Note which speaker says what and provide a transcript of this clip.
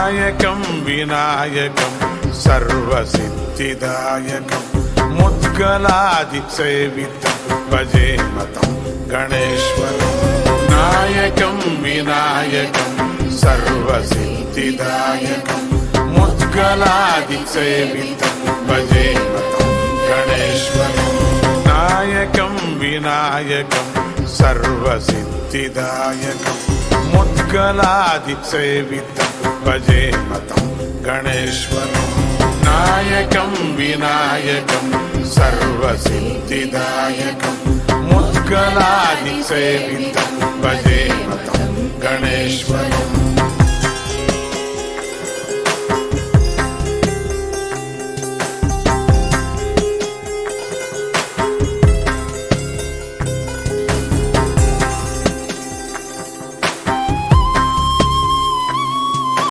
Speaker 1: నాయకం వినాయకం సర్వసిద్ధిదాయకం ముద్గలాది సేవితం భజే మతం గణేశ్వరం. నాయకం వినాయకం సర్వసిద్ధిదాయకం ముద్గలాది సేవితం భజే మతం గణేశ్వరం. నాయకం వినాయకం సర్వసిద్ధిదాయకం ముద్గలాది సేవితం భజే మతం గణేశ్వరం. నాయకం వినాయకం సర్వసిద్ధిదాయకం ముద్గలాది సేవితం భజే మతం గణేశ్వరం.